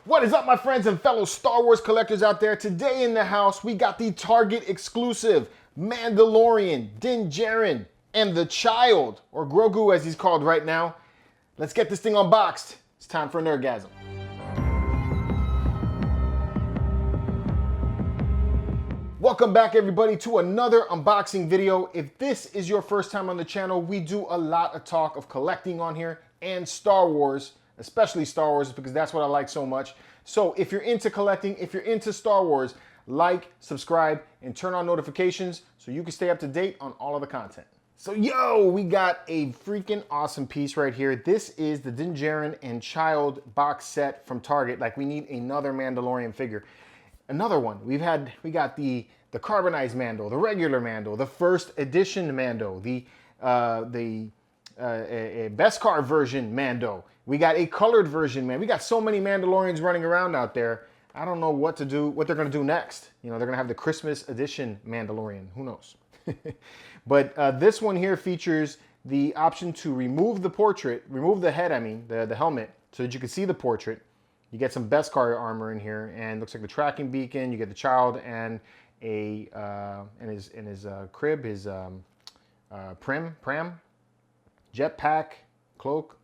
What is up, my friends and fellow Star Wars collectors out there? Today in the house, we got the Target exclusive Mandalorian, Djarin, and the Child, or Grogu as he's called right now. Let's get this thing unboxed. It's time for a nerdgasm. Welcome back, everybody, to another unboxing video. If this is your first time on the channel, we do a lot of talk of collecting on here and Star Wars, especially Star Wars, because that's what I like so much. So if you're into collecting, if you're into Star Wars, like, subscribe, and turn on notifications so you can stay up to date on all of the content. So yo, we got a freaking awesome piece right here. This is the Djarin and Child box set from Target. Like, we need another Mandalorian figure. Another one. We got the carbonized Mando, the regular Mando, the first edition Mando, the Beskar version Mando. We got a colored version, man. We got so many Mandalorians running around out there. I don't know what to do, what they're gonna do next. You know, they're gonna have the Christmas edition Mandalorian. Who knows? But this one here features the option to remove the portrait, remove the head, I mean, the helmet, so that you can see the portrait. You get some Beskar armor in here, and looks like the tracking beacon. You get the Child and his crib, his pram, jetpack, cloak.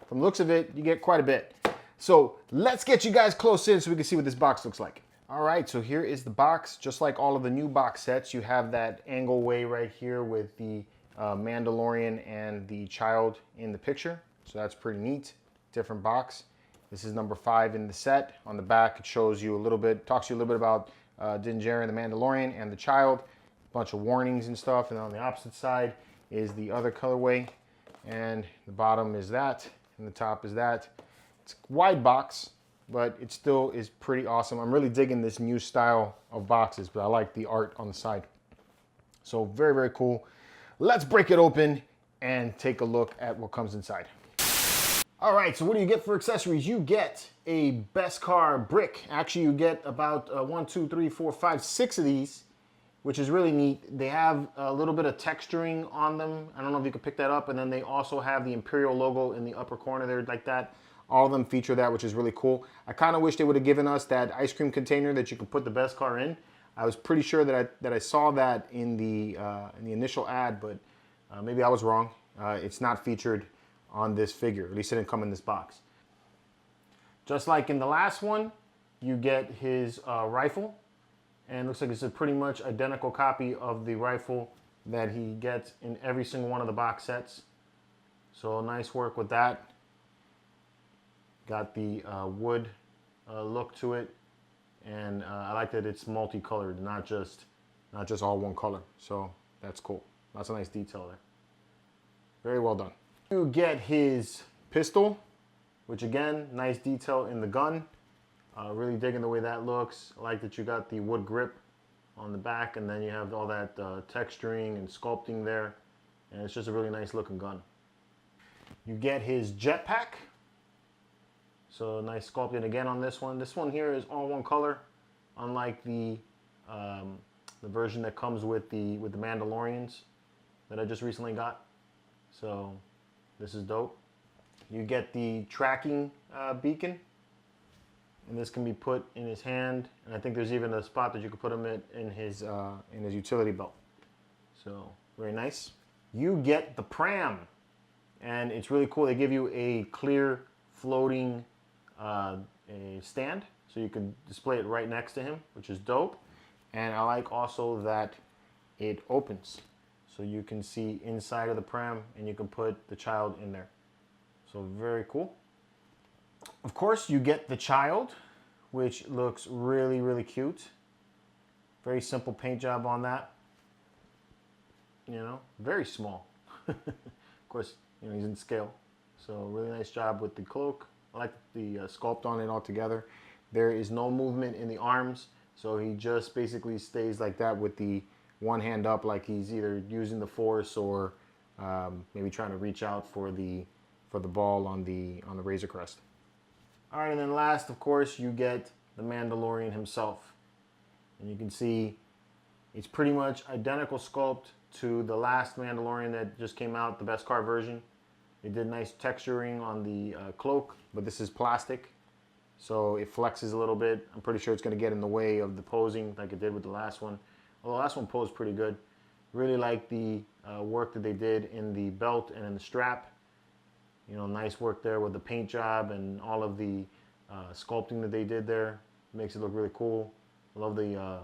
From the looks of it, you get quite a bit. So let's get you guys close in so we can see what this box looks like. All right, so here is the box. Just like all of the new box sets, you have that angle way right here with the Mandalorian and the Child in the picture. So that's pretty neat. Different box. This is number 5 in the set. On the back, it shows you a little bit, talks to you a little bit about Djarin, the Mandalorian, and the Child. A bunch of warnings and stuff. And on the opposite side is the other colorway. And the bottom is that, and the top is that. It's a wide box, but it still is pretty awesome. I'm really digging this new style of boxes, but I like the art on the side. So very, very cool. Let's break it open and take a look at what comes inside. All right, so what do you get for accessories? You get a Beskar brick. Actually, you get about 1, 2, 3, 4, 5, 6 of these, which is really neat. They have a little bit of texturing on them. I don't know if you can pick that up. And then they also have the Imperial logo in the upper corner there like that. All of them feature that, which is really cool. I kind of wish they would have given us that ice cream container that you could put the Beskar in. I was pretty sure that I saw that in the initial ad, but maybe I was wrong. It's not featured on this figure. At least it didn't come in this box. Just like in the last one, you get his rifle. And it looks like it's a pretty much identical copy of the rifle that he gets in every single one of the box sets. So nice work with that. Got the wood look to it. And I like that it's multicolored, not just all one color. So that's cool. Lots of nice detail there. Very well done. You get his pistol, which again, nice detail in the gun. Really digging the way that looks. I like that you got the wood grip on the back, and then you have all that texturing and sculpting there. And it's just a really nice looking gun. You get his jetpack. So nice sculpting again on this one. This one here is all one color, unlike the version that comes with the Mandalorians that I just recently got. So this is dope. You get the tracking beacon, and this can be put in his hand. And I think there's even a spot that you could put him in his utility belt. So very nice. You get the pram, and it's really cool. They give you a clear floating a stand, so you can display it right next to him, which is dope. And I like also that it opens, so you can see inside of the pram, and you can put the Child in there. So very cool. Of course, you get the Child, which looks really, really cute. Very simple paint job on that. You know, very small. Of course, you know, he's in scale. So really nice job with the cloak. I like the sculpt on it altogether. There is no movement in the arms, so he just basically stays like that with the one hand up, like he's either using the Force or maybe trying to reach out for the ball on the Razor Crest. All right, and then last, of course, you get the Mandalorian himself, and you can see it's pretty much identical sculpt to the last Mandalorian that just came out, the Beskar version. They did nice texturing on the cloak, but this is plastic. so it flexes a little bit. I'm pretty sure it's going to get in the way of the posing like it did with the last one. Well, the last one posed pretty good. Really like the work that they did in the belt and in the strap. You know, nice work there with the paint job and all of the sculpting that they did there. Makes it look really cool. I love the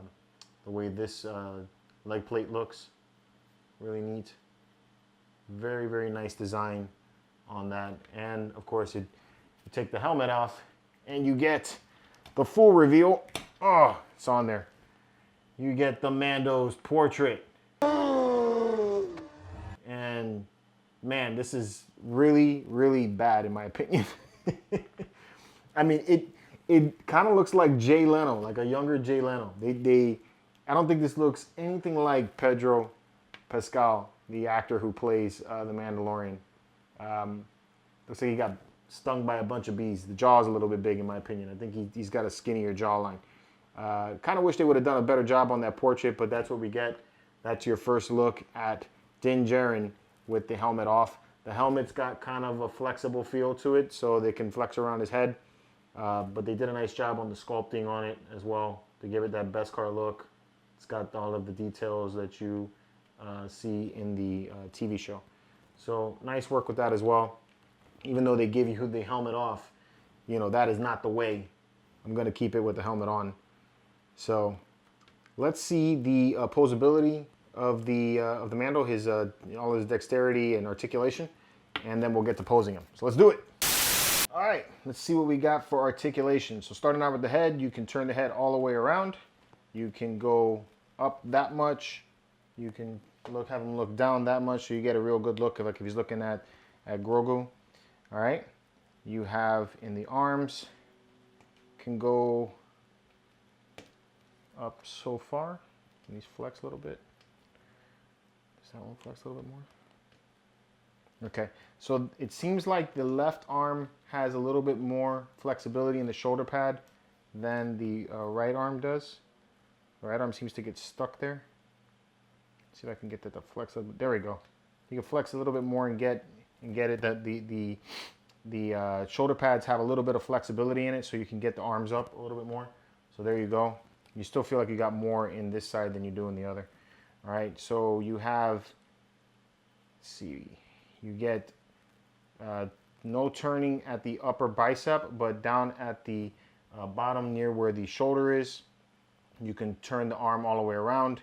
way this leg plate looks. Really neat. Very, very nice design on that. And of course, you take the helmet off and you get the full reveal. Oh, it's on there. You get the Mando's portrait. And man, this is really, really bad in my opinion. I mean, it kind of looks like Jay Leno, like a younger Jay Leno. I don't think this looks anything like Pedro Pascal, the actor who plays the Mandalorian. Looks like he got stung by a bunch of bees. The jaw is a little bit big in my opinion. I think he's got a skinnier jawline. Kind of wish they would have done a better job on that portrait, but that's what we get. That's your first look at Djarin with the helmet off. The helmet's got kind of a flexible feel to it, so they can flex around his head. But they did a nice job on the sculpting on it as well to give it that Beskar look. It's got all of the details that you see in the TV show. So nice work with that as well. Even though they give you the helmet off, you know, that is not the way. I'm going to keep it with the helmet on. So let's see the posability of the Mando, his all his dexterity and articulation, and then we'll get to posing him. So let's do it. All right, let's see what we got for articulation. So starting out with the head, you can turn the head all the way around. You can go up that much. You can have him look down that much, so you get a real good look, like if he's looking at Grogu. All right, you have in the arms, can go up so far. Can these flex a little bit? Does that one flex a little bit more? Okay, so it seems like the left arm has a little bit more flexibility in the shoulder pad than the right arm does. The right arm seems to get stuck there. Let's see if I can get that to flex a little bit. There we go. You can flex a little bit more and get it that the shoulder pads have a little bit of flexibility in it, so you can get the arms up a little bit more. So there you go. You still feel like you got more in this side than you do in the other. All right, so you have, let's see, you get no turning at the upper bicep, but down at the bottom near where the shoulder is, you can turn the arm all the way around.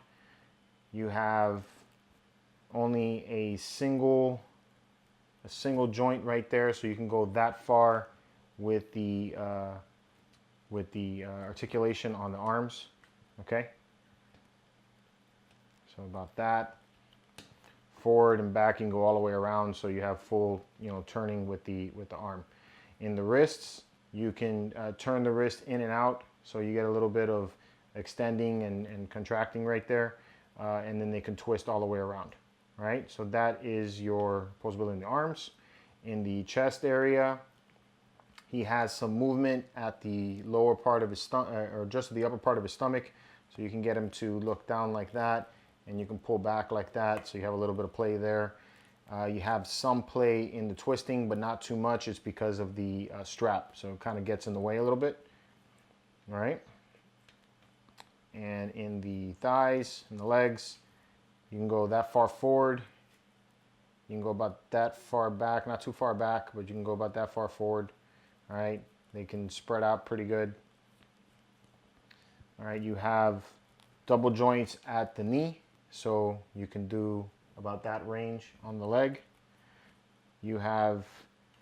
You have only a single joint right there, so you can go that far with the articulation on the arms. Okay, so about that. Forward and back, you can go all the way around, so you have full, you know, turning with the arm. In the wrists, you can turn the wrist in and out, so you get a little bit of extending and contracting right there, and then they can twist all the way around. All right, so that is your posability in the arms. In the chest area, he has some movement at the lower part of his stomach, or just the upper part of his stomach, so you can get him to look down like that, and you can pull back like that, so you have a little bit of play there. You have some play in the twisting, but not too much. It's because of the strap, so it kind of gets in the way a little bit. All right. And in the thighs and the legs, you can go that far forward. You can go about that far back, not too far back, but you can go about that far forward. All right. They can spread out pretty good. All right. You have double joints at the knee, so you can do about that range on the leg. You have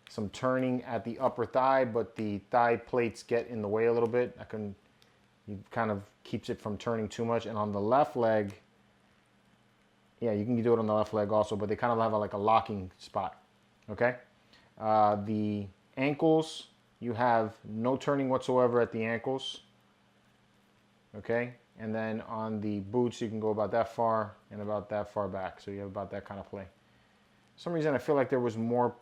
some turning at the upper thigh, but the thigh plates get in the way a little bit. It kind of keeps it from turning too much. And on the left leg, yeah, you can do it on the left leg also, but they kind of have like a locking spot. Okay. The ankles, you have no turning whatsoever at the ankles. Okay. And then on the boots, you can go about that far and about that far back. So you have about that kind of play. For some reason, I feel like there was more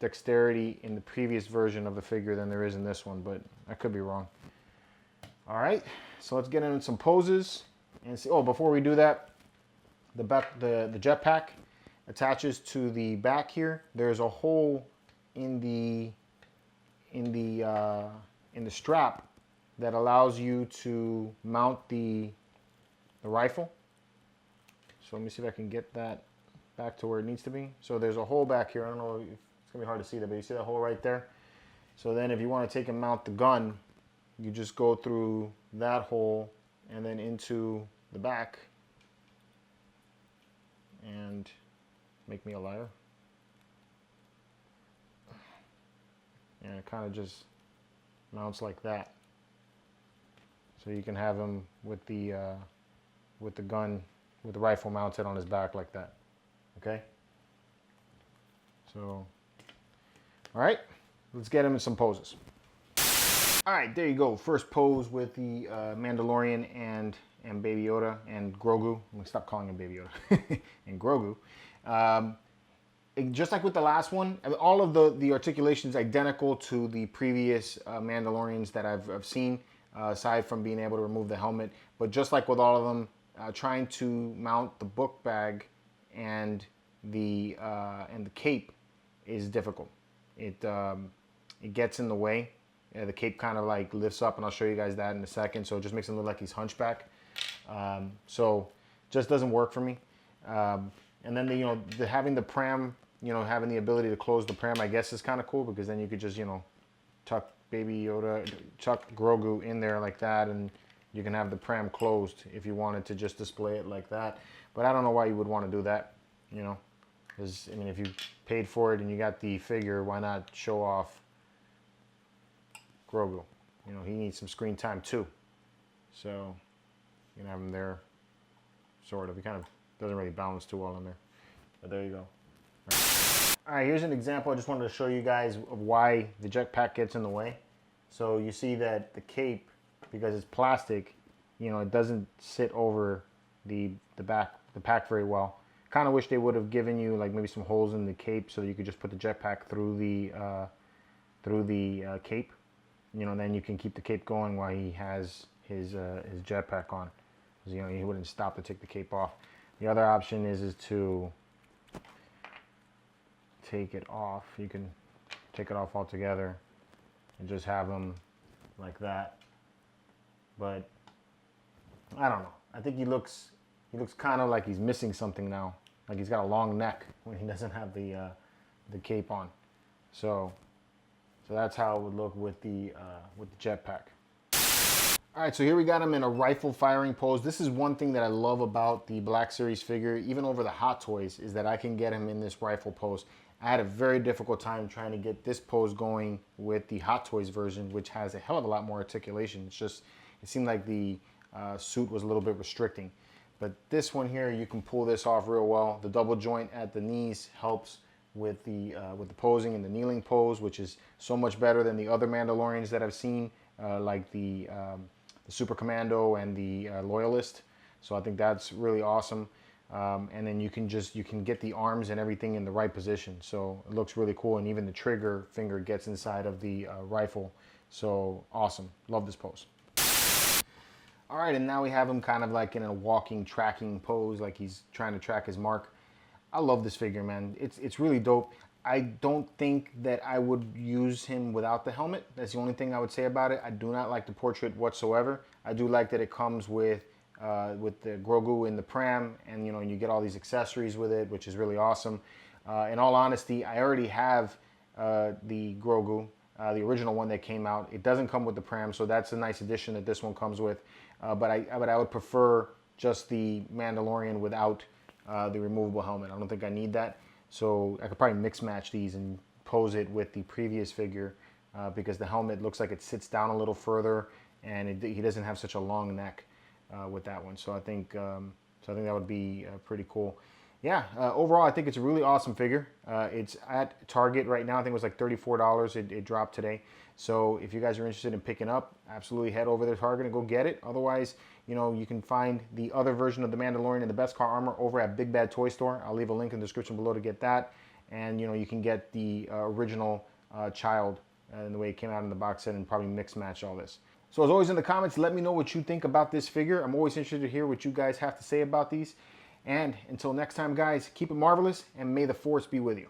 dexterity in the previous version of the figure than there is in this one, but I could be wrong. All right, so let's get into some poses and see. Oh, before we do that, the jetpack attaches to the back here. There's a hole in the in the strap that allows you to mount the rifle. So let me see if I can get that back to where it needs to be. So there's a hole back here. I don't know if it's gonna be hard to see that, but you see that hole right there? So then if you want to take and mount the gun, you just go through that hole and then into the back. And make me a liar. And it kind of just mounts like that. So you can have him with the gun, with the rifle mounted on his back like that. Okay? So, all right, let's get him in some poses. All right, there you go. First pose with the Mandalorian and Baby Yoda and Grogu. I'm gonna stop calling him Baby Yoda. And Grogu. Just like with the last one, all of the articulation is identical to the previous Mandalorians that I've seen, aside from being able to remove the helmet. But just like with all of them, trying to mount the book bag and the cape is difficult. It gets in the way. The cape kind of like lifts up, and I'll show you guys that in a second. So it just makes him look like he's hunchback. So just doesn't work for me. And then having the pram, having the ability to close the pram, I guess is kind of cool, because then you could just tuck Baby Yoda, tuck Grogu in there like that, and you can have the pram closed if you wanted to just display it like that. But I don't know why you would want to do that, because I mean, if you paid for it and you got the figure, why not show off Grogu? He needs some screen time too. So you can have him there, sort of. He kind of doesn't really balance too well in there, but there you go. All right, here's an example. I just wanted to show you guys of why the jetpack gets in the way. So you see that the cape, because it's plastic, it doesn't sit over the pack very well. Kind of wish they would have given you like maybe some holes in the cape so that you could just put the jetpack through the cape. Then you can keep the cape going while he has his jetpack on. Because he wouldn't stop to take the cape off. The other option is to take it off. You can take it off altogether and just have him like that. But I don't know. I think he looks kind of like he's missing something now. Like he's got a long neck when he doesn't have the cape on. So that's how it would look with the jetpack. All right, so here we got him in a rifle firing pose. This is one thing that I love about the Black Series figure, even over the Hot Toys, is that I can get him in this rifle pose. I had a very difficult time trying to get this pose going with the Hot Toys version, which has a hell of a lot more articulation. It seemed like the suit was a little bit restricting. But this one here, you can pull this off real well. The double joint at the knees helps with the posing and the kneeling pose, which is so much better than the other Mandalorians that I've seen, like the Super Commando and the Loyalist. So I think that's really awesome. And then you can get the arms and everything in the right position. So it looks really cool. And even the trigger finger gets inside of the rifle. So awesome. Love this pose. All right, and now we have him kind of like in a walking, tracking pose, like he's trying to track his mark. I love this figure, man. It's really dope. I don't think that I would use him without the helmet. That's the only thing I would say about it. I do not like the portrait whatsoever. I do like that it comes with the Grogu in the pram, and you get all these accessories with it, which is really awesome. In all honesty, I already have the Grogu, the original one that came out. It doesn't come with the pram, so that's a nice addition that this one comes with. But I would prefer just the Mandalorian without the removable helmet. I don't think I need that. So I could probably mix match these and pose it with the previous figure, because the helmet looks like it sits down a little further, and he doesn't have such a long neck with that one. So I think that would be pretty cool. Yeah, overall I think it's a really awesome figure. It's at Target right now. I think it was like $34. It dropped today. So if you guys are interested in picking up, absolutely head over to Target and go get it. Otherwise, you can find the other version of the Mandalorian in the Best Car Armor over at Big Bad Toy Store. I'll leave a link in the description below to get that. And you can get the original child in the way it came out in the box set, and probably mix match all this. So as always, in the comments, let me know what you think about this figure. I'm always interested to hear what you guys have to say about these. And until next time, guys, keep it marvelous, and may the Force be with you.